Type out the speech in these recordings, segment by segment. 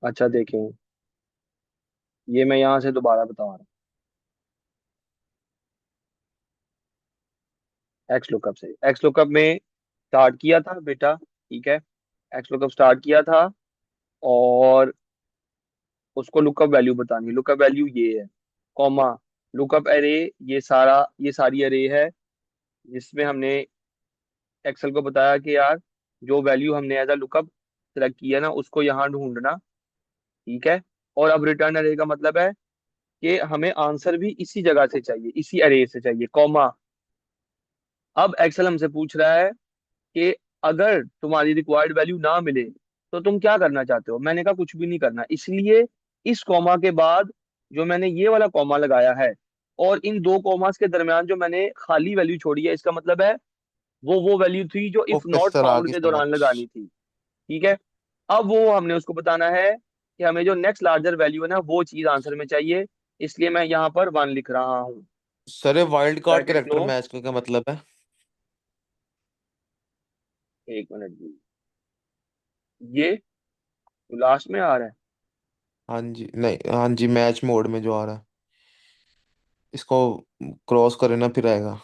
अच्छा देखें, ये मैं यहाँ से दोबारा बता रहा हूँ। एक्स लुकअप से, एक्स लुकअप में स्टार्ट किया था बेटा, ठीक है। एक्स लुकअप स्टार्ट किया था, और उसको लुकअप वैल्यू बतानी है। लुकअप वैल्यू ये है, कॉमा, लुकअप एरे, ये सारा, ये सारी एरे है जिसमें हमने एक्सेल को बताया कि यार जो वैल्यू हमने एज अ लुकअप सेलेक्ट किया ना उसको यहाँ ढूंढना, ठीक है। और अब रिटर्न अरे का मतलब है कि हमें आंसर भी इसी जगह से चाहिए, इसी अरे से चाहिए, कॉमा। अब एक्सेल हमसे पूछ रहा है कि अगर तुम्हारी रिक्वायर्ड वैल्यू ना मिले तो तुम क्या करना चाहते हो। मैंने कहा कुछ भी नहीं करना, इसलिए इस कॉमा के बाद जो मैंने ये वाला कॉमा लगाया है, और इन दो कॉमास के दरमियान जो मैंने खाली वैल्यू छोड़ी है, इसका मतलब है वो वैल्यू थी जो इफ ओके नॉट सर, आ फाउंड गई के समझ। दौरान लगानी थी, ठीक है। अब वो हमने उसको बताना है कि हमें जो नेक्स्ट लार्जर वैल्यू है ना वो चीज आंसर में चाहिए, इसलिए मैं यहाँ पर वन लिख रहा हूँ। सर ये wild card bracket character close. Match का क्या मतलब है? एक मिनट जी, ये लास्ट में आ रहा है। हाँ जी, नहीं, हाँ जी, मैच मोड में जो आ रहा है, इसको क्रॉस करे ना फिर आएगा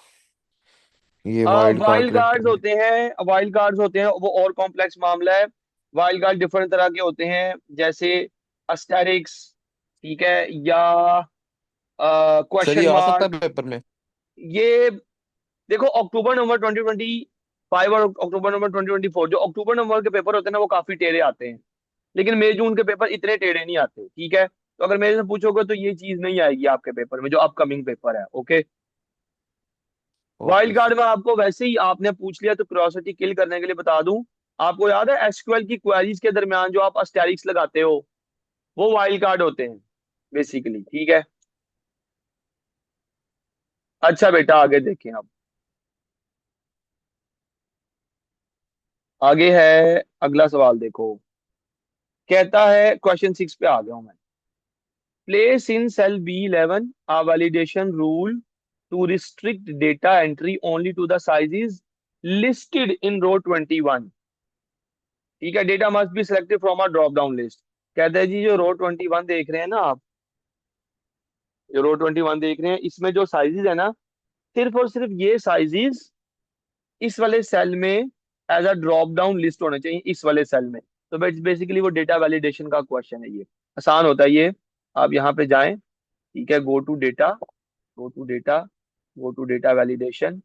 ये wild card wild character cards में। होते हैं, वाइल्ड कार्ड्स होते हैं वो और कॉम्प्लेक्स मामला है। वाइल्ड कार्ड डिफरेंट तरह के होते हैं, जैसे अस्टेरिक्स, ठीक है, या सर ये क्वेश्चन आ सकता मार्क। है पेपर में? ये देखो, अक्टूबर नवंबर 2025 और अक्टूबर नवंबर 2024, जो अक्टूबर नवंबर के पेपर होते हैं ना वो काफी टेढ़े आते हैं, लेकिन मई जून के पेपर इतने टेढ़े नहीं आते, ठीक है। तो अगर मेरे से पूछोगे तो ये चीज नहीं आएगी आपके पेपर में जो अपकमिंग पेपर है, okay. Okay wild card sir. में आपको वैसे ही आपने पूछ लिया तो क्यूरियोसिटी किल करने के लिए बता दूं, आपको याद है एसक्यूएल की क्वेरीज के दरमियान जो आप अस्टेरिक्स लगाते हो वो वाइल्ड कार्ड होते हैं बेसिकली, ठीक है। अच्छा बेटा आगे देखें अब, आगे है अगला सवाल देखो। कहता है, क्वेश्चन 6 पे आ गया हूं मैं। Place in cell B11 a validation rule to restrict data entry only to the sizes listed in row 21, ठीक है। Data must be selected from a drop down list. कहते हैं जी जो रो 21 देख रहे हैं ना आप, जो रो 21 देख रहे हैं इसमें जो साइजेस है ना, सिर्फ और सिर्फ ये साइजेस इस वाले सेल में as a drop down list होने चाहिए, इस वाले सेल में। तो बेसिकली वो डेटा वैलिडेशन का क्वेश्चन है, ये आसान होता है ये। आप यहाँ पे जाएं, ठीक है, go to data, go to data, go to data validation,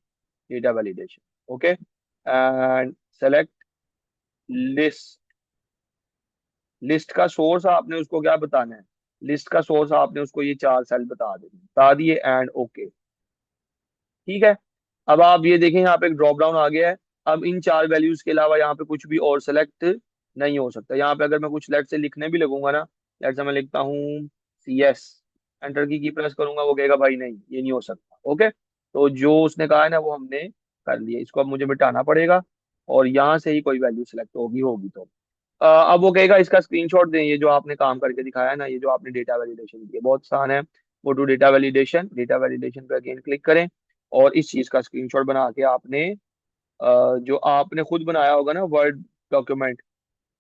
data validation, okay, and select list. List का सोर्स आपने उसको क्या बताना है, लिस्ट का सोर्स आपने उसको ये चार सेल बता देंगे, बता दिए, एंड ओके, ठीक है। अब आप ये देखें यहाँ पे एक ड्रॉप डाउन आ गया है। अब इन चार वैल्यूज के अलावा यहाँ पे कुछ भी और सेलेक्ट नहीं हो सकता। यहाँ पे अगर मैं कुछ लेट से लिखने भी लगूंगा ना, लेट से मैं लिखता हूँ CS, एंटर की प्रेस करूंगा, वो कहेगा भाई नहीं ये नहीं हो सकता, ओके। तो जो उसने कहा है ना वो हमने कर लिया, इसको अब मुझे मिटाना पड़ेगा, और यहाँ से ही कोई वैल्यू सेलेक्ट होगी होगी तो अब वो कहेगा इसका स्क्रीनशॉट दें, ये जो आपने काम करके दिखाया है ना, ये जो आपने डेटा वैलिडेशन किया बहुत आसान है। वो to data validation, data validation पे अगेन क्लिक करें, और इस चीज का स्क्रीनशॉट बना के आपने जो आपने खुद बनाया होगा ना वर्ड डॉक्यूमेंट,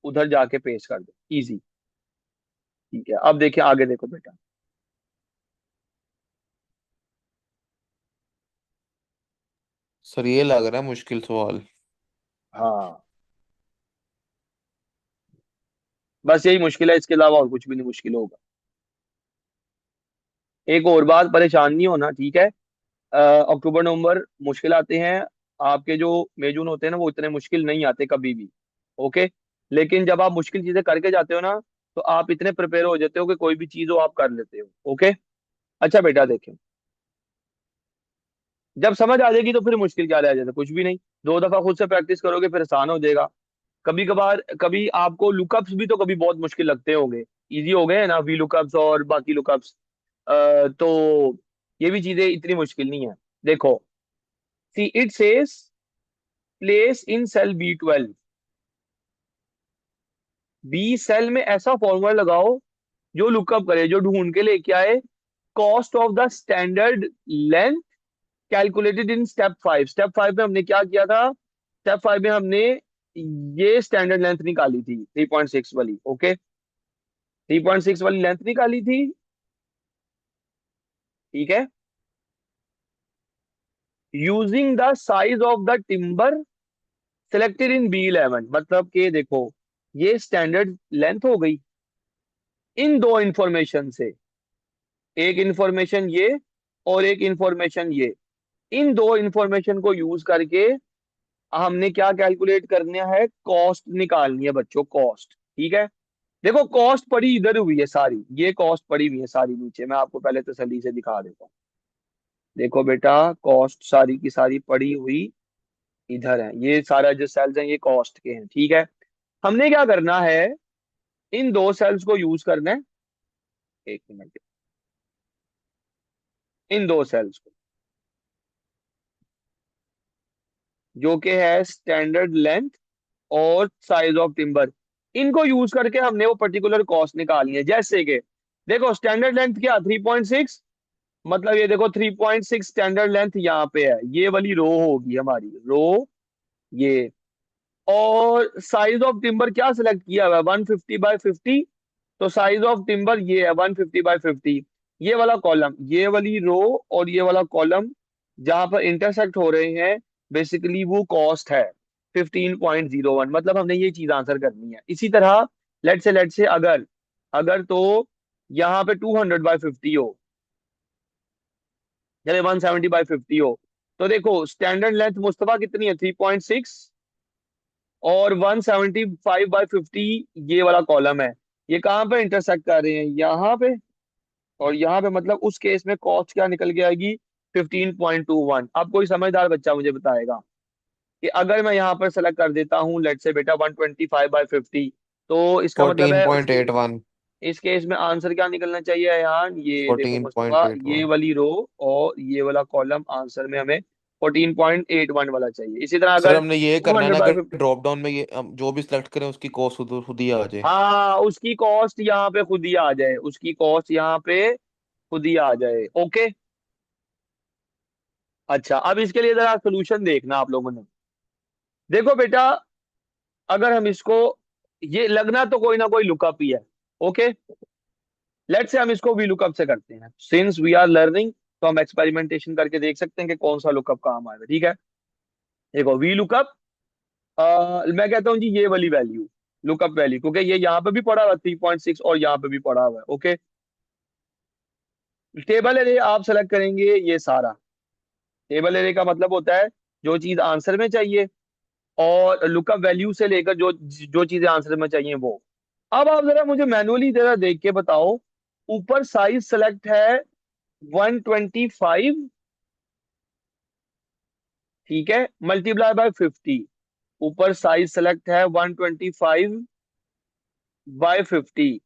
उधर जाके पेस्ट कर दो, इजी, ठीक है। अब देखिए आगे देखो बेटा। सर ये लग रहा है मुश्किल सवाल। हाँ, बस यही मुश्किल है, इसके अलावा और कुछ भी नहीं मुश्किल होगा। एक और बात, परेशान नहीं होना, ठीक है। अक्टूबर नवंबर मुश्किल आते हैं, आपके जो मई जून होते हैं ना वो इतने मुश्किल नहीं आते कभी भी, ओके। लेकिन जब आप मुश्किल चीजें करके जाते हो ना तो आप इतने प्रिपेयर हो जाते हो कि कोई भी चीज हो आप कर लेते हो, ओके। अच्छा बेटा देखें, जब समझ आ जाएगी तो फिर मुश्किल क्या रह जाता है, कुछ भी नहीं। दो दफा खुद से प्रैक्टिस करोगे फिर आसान हो जाएगा। कभी कभार कभी आपको लुकअप्स भी तो कभी बहुत मुश्किल लगते होंगे, इजी हो गए हैं ना वी लुकअप्स और बाकी लुकअप्स। तो ये भी चीजें इतनी मुश्किल नहीं है। देखो, see it says place in cell B12, B cell में ऐसा फॉर्मूला लगाओ जो लुकअप करे, जो ढूंढ के लेके आए cost of the standard length calculated in step 5। Step 5 में हमने क्या किया था, स्टेप 5 में हमने ये स्टैंडर्ड लेंथ निकाली थी 3.6 वाली, ओके। 3.6 वाली लेंथ निकाली थी, ठीक है। Using the size of the timber selected in B11, मतलब कि देखो, ये स्टैंडर्ड लेंथ हो गई इन दो इंफॉर्मेशन से, एक इंफॉर्मेशन ये और एक इंफॉर्मेशन ये। इन दो इंफॉर्मेशन को यूज करके हमने क्या कैलकुलेट करना है, कॉस्ट निकालनी है बच्चों, कॉस्ट, ठीक है। देखो कॉस्ट पड़ी इधर हुई है सारी, ये कॉस्ट पड़ी हुई है सारी नीचे, मैं आपको पहले तसल्ली से दिखा देता हूँ। देखो बेटा, कॉस्ट सारी की सारी पड़ी हुई इधर है, ये सारा जो सेल्स हैं ये कॉस्ट के हैं, ठीक है। हमने क्या करना है, इन दो सेल्स को यूज करना है, एक मिनट, इन दो सेल्स को, जो कि है स्टैंडर्ड लेंथ और साइज ऑफ टिम्बर, इनको यूज करके हमने वो पर्टिकुलर कॉस्ट निकालनी है। जैसे कि देखो स्टैंडर्ड लेंथ क्या 3.6, मतलब ये देखो 3.6 स्टैंडर्ड लेंथ यहाँ पे है, ये वाली रो होगी हमारी रो, ये। और साइज ऑफ टिम्बर क्या सिलेक्ट किया हुआ है, 150 बाय 50, तो साइज ऑफ टिम्बर ये है 150 बाय 50। ये वाला कॉलम, ये वाली रो और ये वाला कॉलम जहां पर इंटरसेक्ट हो रहे हैं, बेसिकली वो कॉस्ट है 15.01, मतलब हमने ये चीज आंसर करनी है। इसी तरह लेट से अगर अगर तो यहाँ पे 200 बाय 50 हो, चले 170 बाय 50 हो, तो देखो स्टैंडर्ड लेंथ मुस्तफा कितनी है 3.6, और 175 बाय 50 ये वाला कॉलम है, ये कहाँ पे इंटरसेक्ट कर रहे हैं, यहाँ पे और यहाँ पे, मतलब उस केस में कॉस्ट क्या निकल के आएगी 15.21। अब कोई समझदार बच्चा मुझे बताएगा कि अगर मैं यहाँ पर सेलेक्ट कर देता हूँ लेट से बेटा 125/50, तो इसका मतलब फोर्टीन है पॉइंट एट वन इस केस में आंसर क्या निकलना चाहिए यार, ये देखो फोर्टीन मुस्तफा, पॉइंट एट ये वन वाली रो और ये वाला कॉलम आंसर में हमें 14.81 वाला चाहिए। इसी तरह सर अगर हमने ये टू करना है हंड्रेड ना, बाई अगर फिफ्टी ड्रॉप डाउन में ये हम जो भी सिलेक्ट करें उसकी कॉस्ट खुद खुद ही आ जाए। हाँ, उसकी कॉस्ट यहाँ पे खुद ही आ जाए, उसकी कॉस्ट यहाँ पे खुद ही आ जाए, ओके। अच्छा, अब इसके लिए जरा सोल्यूशन देखना आप लोगों ने। देखो बेटा, अगर हम इसको, ये लगना तो कोई ना कोई लुकअप ही है, ओके। लेट से हम इसको वी लुकअप से करते हैं, सिंस वी आर लर्निंग, तो हम एक्सपेरिमेंटेशन करके देख सकते हैं कि कौन सा लुकअप काम आएगा, ठीक है। देखो वी लुकअप, मैं कहता हूँ जी ये वाली वैल्यू, लुकअप वैल्यू, क्योंकि ये यहाँ पे भी पड़ा हुआ है 3.6 और यहाँ पे भी पड़ा हुआ है, ओके। टेबल एरे आप सेलेक्ट करेंगे ये सारा, टेबल एरे का मतलब होता है जो चीज आंसर में चाहिए, और लुकअप वैल्यू से लेकर जो जो चीजें आंसर में चाहिए वो। अब आप जरा मुझे मैनुअली जरा देख के बताओ, ऊपर साइज सेलेक्ट है 125, ठीक है, × 50, ऊपर साइज सेलेक्ट है 125/50,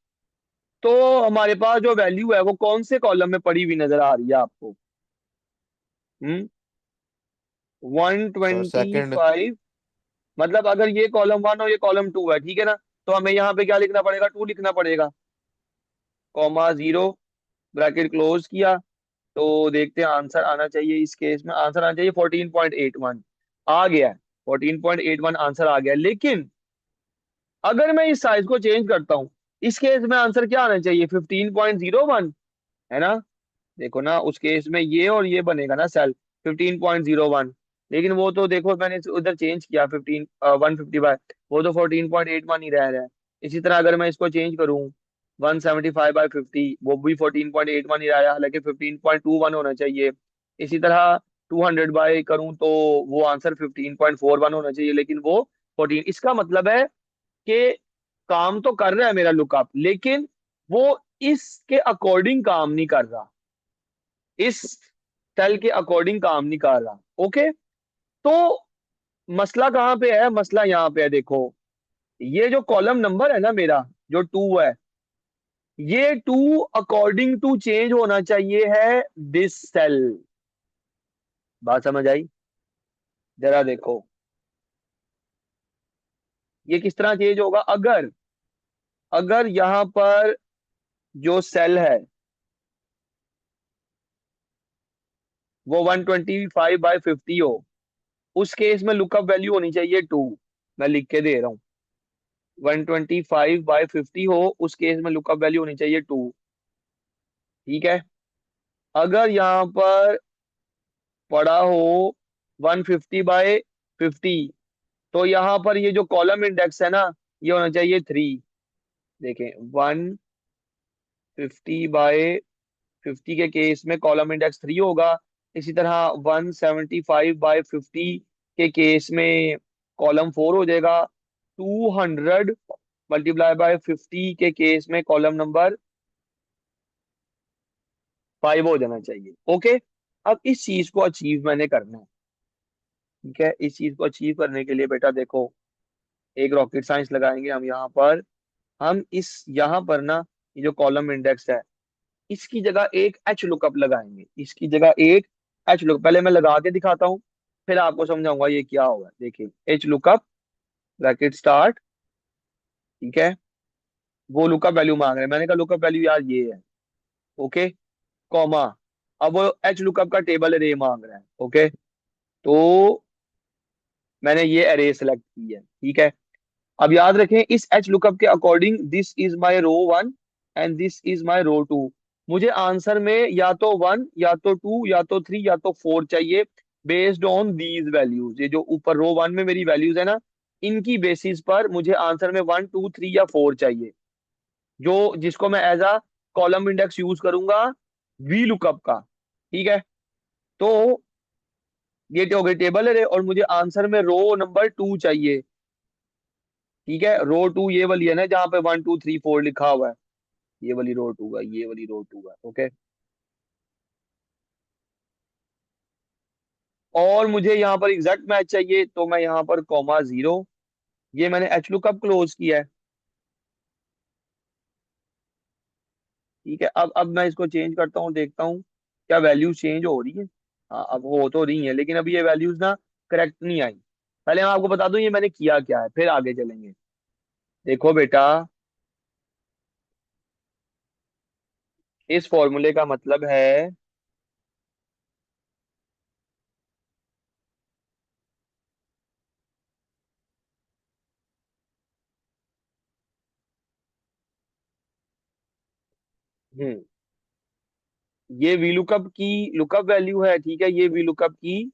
तो हमारे पास जो वैल्यू है वो कौन से कॉलम में पड़ी हुई नजर आ रही है आपको, 125, सर मतलब अगर ये कॉलम 1 और ये कॉलम 2 है, ठीक है ना, तो हमें यहाँ पे क्या लिखना पड़ेगा, 2 लिखना पड़ेगा, कॉमा 0, ब्रैकेट क्लोज किया। तो देखते हैं आंसर आना चाहिए, इस केस में आंसर आना चाहिए 14.81, आ गया है, 14.81 आंसर आ गया। लेकिन अगर मैं इस साइज को चेंज करता हूँ, इस केस में आंसर क्या आना चाहिए 15.01, है ना। देखो ना, उस केस में ये और ये बनेगा ना सेल 15.01, लेकिन वो तो देखो मैंने उधर चेंज किया 150 बाय, वो तो 14.81 ही रह रहा है। इसी तरह अगर मैं इसको चेंज करूँ 175/50, वो भी 14.81 ही रहा है, हालांकि 15.21 होना चाहिए। इसी तरह 200 बाय करूँ तो वो आंसर 15.41 होना चाहिए, लेकिन वो 14, इसका मतलब है कि काम तो कर रहा है मेरा लुकअप, लेकिन वो इसके अकॉर्डिंग काम नहीं कर रहा, इस सेल के अकॉर्डिंग काम नहीं कर रहा, ओके। तो मसला कहाँ पे है, मसला यहाँ पे है, देखो ये जो कॉलम नंबर है ना मेरा, जो 2 है, ये 2 अकॉर्डिंग टू चेंज होना चाहिए है दिस सेल। बात समझ आई, जरा देखो ये किस तरह चेंज होगा, अगर अगर यहां पर जो सेल है वो 125/50 हो, उस केस में लुकअप वैल्यू होनी चाहिए 2, मैं लिख के दे रहा हूं, 125/50 हो, उस केस में लुकअप वैल्यू होनी चाहिए 2। ठीक है। अगर यहाँ पर पड़ा हो 150/50, तो यहाँ पर ये जो कॉलम इंडेक्स है ना, ये होना चाहिए 3। देखें, 150/50 के केस में कॉलम इंडेक्स 3 होगा। इसी तरह 175/50 के केस में कॉलम 4 हो जाएगा। 200 × 50 के केस में कॉलम नंबर 5 हो जाना चाहिए। ओके। अब इस चीज को अचीव मैंने करना है। ठीक है। इस चीज को अचीव करने के लिए बेटा देखो, एक रॉकेट साइंस लगाएंगे हम यहाँ पर। हम इस यहाँ पर ना, ये जो कॉलम इंडेक्स है, इसकी जगह एक एच लुकअप लगाएंगे। इसकी जगह एक एच लुकअप पहले मैं लगा के दिखाता हूँ, फिर आपको समझाऊंगा ये क्या होगा। देखिए, एच लुकअप, ब्रैकेट स्टार्ट। ठीक है। वो लुकअप वैल्यू मांग रहे हैं, मैंने कहा लुकअप वैल्यू यार ये है। ओके। कॉमा। अब वो एच लुकअप का टेबल अरे मांग रहा है। ओके। तो मैंने ये अरे सेलेक्ट की है। ठीक है। अब याद रखें, इस एच लुकअप के according this is my row 1 and this is my row 2। मुझे आंसर में या तो 1 या तो 2 या तो 3 या तो 4 चाहिए, बेस्ड ऑन दीज वैल्यूज। ये जो ऊपर रो 1 में मेरी वैल्यूज है ना, इनकी बेसिस पर मुझे आंसर में 1 2 3 या 4 चाहिए, जो जिसको मैं as a column index use करूंगा वी लुकअप का। ठीक है। तो ये हो गई टेबल है और मुझे आंसर में रो नंबर 2 चाहिए। ठीक है। रो 2 ये वाली है ना, जहाँ पे 1 2 3 4 लिखा हुआ है, ये वाली रो 2 है, ये वाली रो 2 है। ओके। और मुझे यहाँ पर एग्जैक्ट मैच चाहिए, तो मैं यहाँ पर कॉमा 0, ये मैंने एच लुकअप क्लोज किया है। ठीक है। अब मैं इसको चेंज करता हूँ, देखता हूँ क्या वैल्यूज चेंज हो रही है। हाँ, अब हो तो रही है, लेकिन अभी ये वैल्यूज ना करेक्ट नहीं आई। पहले मैं आपको बता दूं ये मैंने किया क्या है, फिर आगे चलेंगे। देखो बेटा, इस फॉर्मूले का मतलब है, हम्म ये वी लुकअप की लुकअप वैल्यू है। ठीक है। ये वी लुकअप की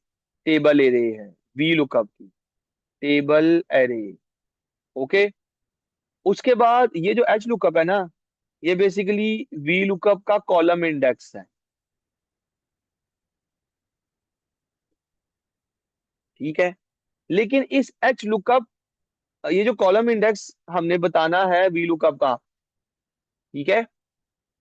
टेबल एरे है, वी लुकअप की टेबल एरे। ओके। उसके बाद ये जो एच लुकअप है ना, ये बेसिकली वी लुकअप का कॉलम इंडेक्स है। ठीक है। लेकिन इस एच लुकअप, ये जो कॉलम इंडेक्स हमने बताना है वी लुकअप का, ठीक है,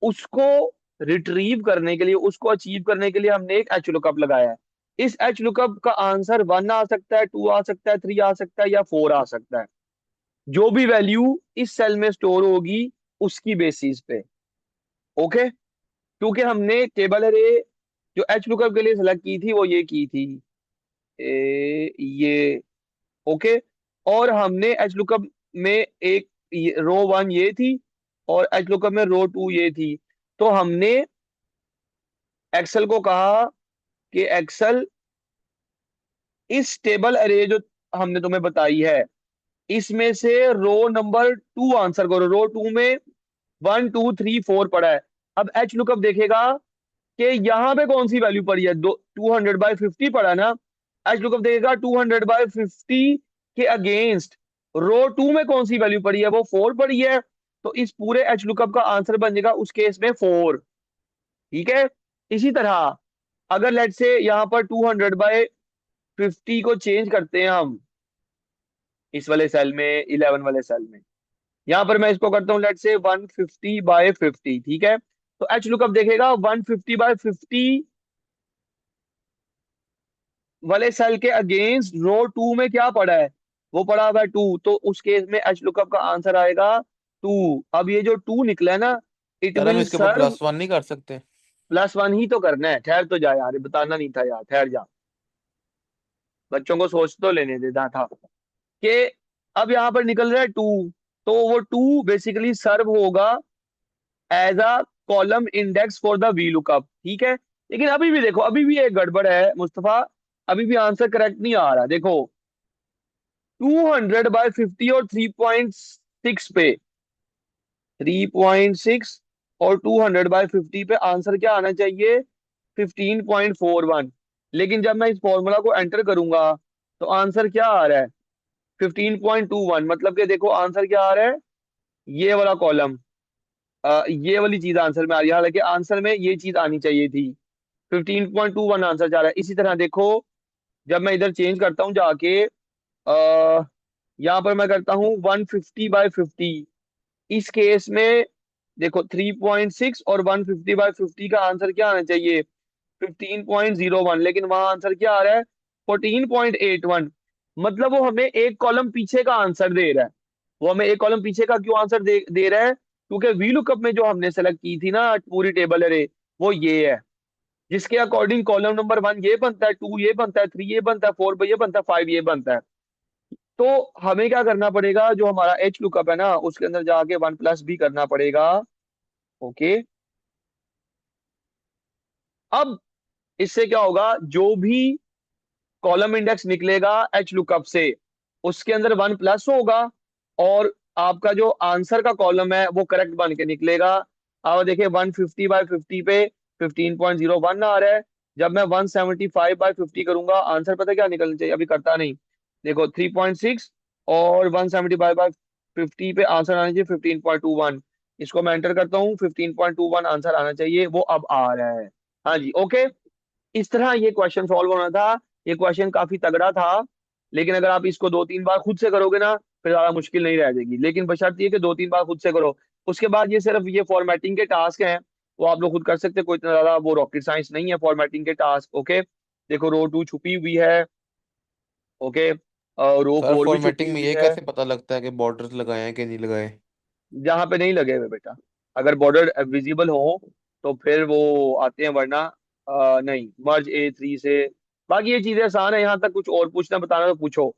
उसको रिट्रीव करने के लिए, उसको अचीव करने के लिए हमने एक एच लुकअप लगाया है। इस एच लुकअप का आंसर 1 आ सकता है, 2 आ सकता है, 3 आ सकता है या 4 आ सकता है, जो भी वैल्यू इस सेल में स्टोर होगी उसकी बेसिस पे। ओके। क्योंकि हमने टेबल अरे जो एच लुकअप के लिए सेलेक्ट की थी वो ये की थी, ये। ओके। और हमने एच लुकअप में एक रो 1 ये थी और एच लुकअप में रो 2 ये थी। तो हमने एक्सेल को कहा कि एक्सेल, इस टेबल अरे जो हमने तुम्हें बताई है, इसमें से रो नंबर 2 आंसर करो। रो 2 में 1 2 3 4 पड़ा है। अब एच लुकअप देखेगा कि यहाँ पे कौन सी वैल्यू पड़ी है, 200/50 पड़ा है ना। एच लुकअप देखेगा 200/50 के अगेंस्ट रो 2 में कौन सी वैल्यू पड़ी है, वो 4 पड़ी है। तो इस पूरे एच लुकअप का आंसर बन जाएगा उस केस में 4। ठीक है। इसी तरह अगर लेट से यहाँ पर 200/50 को चेंज करते हैं हम इस वाले सेल में, 11 वाले सेल में, यहाँ पर मैं इसको करता हूँ लेट से 150/50। ठीक है। तो एच लुकअप देखेगा 150/50 वाले सेल के अगेंस्ट रो 2 में क्या पड़ा है, वो पड़ा हुआ है 2। तो उस केस में एच लुकअप का आंसर आएगा 2। अब ये जो 2 निकला है ना, इट यार हम विल इसके ऊपर सर्व। +1 नहीं कर सकते? +1 ही तो करना है, ठहर तो जा यार, ये बताना नहीं था यार, ठहर जा। बच्चों को सोच तो लेने देना था कि अब यहाँ पर निकल रहा है 2, तो वो 2 बेसिकली सर्व होगा as a column index for the V lookup. ठीक है। लेकिन अभी भी देखो, अभी भी एक गड़बड़ है मुस्तफा, अभी भी आंसर करेक्ट नहीं आ रहा। देखो, 200/50 और 3.6 6 पे, 3.6 और 200/50 पे आंसर क्या आना चाहिए? 15.41। लेकिन जब मैं इस फॉर्मूला को एंटर करूंगा तो आंसर क्या आ रहा है? 15.21। मतलब कि देखो आंसर क्या आ रहा है, ये वाला कॉलम, ये वाली चीज आंसर में आ रही है, हालांकि आंसर में ये चीज आनी चाहिए थी। 15.21 आंसर जा रहा है। इसी तरह देखो, जब मैं इधर चेंज करता हूँ जाके, यहाँ पर मैं करता हूँ 150/50। इस केस में देखो 3.6 और 150/50 का आंसर क्या आना चाहिए? 15.01। लेकिन वहां आंसर क्या आ रहा है? 14.81। मतलब वो हमें एक कॉलम पीछे का आंसर दे रहा है। वो हमें एक कॉलम पीछे का क्यों आंसर दे रहा है? क्योंकि वी लुकअप में जो हमने सेलेक्ट की थी ना पूरी टेबल अरे, वो ये है, जिसके अकॉर्डिंग कॉलम नंबर 1 ये बनता है, 2 ये बनता है, 3 ये बनता है, 4 ये बनता है, 5 ये बनता है। तो हमें क्या करना पड़ेगा, जो हमारा एच लुकअप है ना उसके अंदर जाके 1+ भी करना पड़ेगा। ओके। अब इससे क्या होगा, जो भी कॉलम इंडेक्स निकलेगा एच लुकअप से, उसके अंदर 1+ होगा, और आपका जो आंसर का कॉलम है वो करेक्ट बन के निकलेगा। अब देखिए 150/50 पे 15.01 आ रहा है। जब मैं 175/50 करूंगा आंसर पता है क्या निकलना चाहिए? अभी करता नहीं। देखो 3.6 और 175/50 पे आंसर आना चाहिए 15.21। इसको मैं एंटर करता हूँ, 15.21 आंसर आना चाहिए, वो अब आ रहा है। हाँ जी, ओके। इस तरह ये क्वेश्चन सॉल्व होना था। ये क्वेश्चन काफी तगड़ा था, लेकिन अगर आप इसको 2-3 बार खुद से करोगे ना फिर ज्यादा मुश्किल नहीं रह जाएगी, लेकिन बशर्ते ये कि 2-3 बार खुद से करो। उसके बाद ये सिर्फ ये फॉर्मेटिंग के टास्क हैं, वो आप लोग खुद कर सकते हैं, कोई इतना ज्यादा वो रॉकेट साइंस नहीं है फॉर्मेटिंग के टास्क। ओके। देखो रो 2 छुपी हुई है। ओके। रो सर 4 भी छुपी फॉर्मेटिंग में हुई ये है। कैसे पता लगता है कि बॉर्डर्स लगाए हैं कि नहीं लगाए? जहाँ पे नहीं लगे हुए बेटा, अगर बॉर्डर विजिबल हो तो फिर वो आते हैं, वरना नहीं। मर्ज A3 से। बाकी ये चीजें आसान है, यहाँ तक कुछ और पूछना बताना तो पूछो।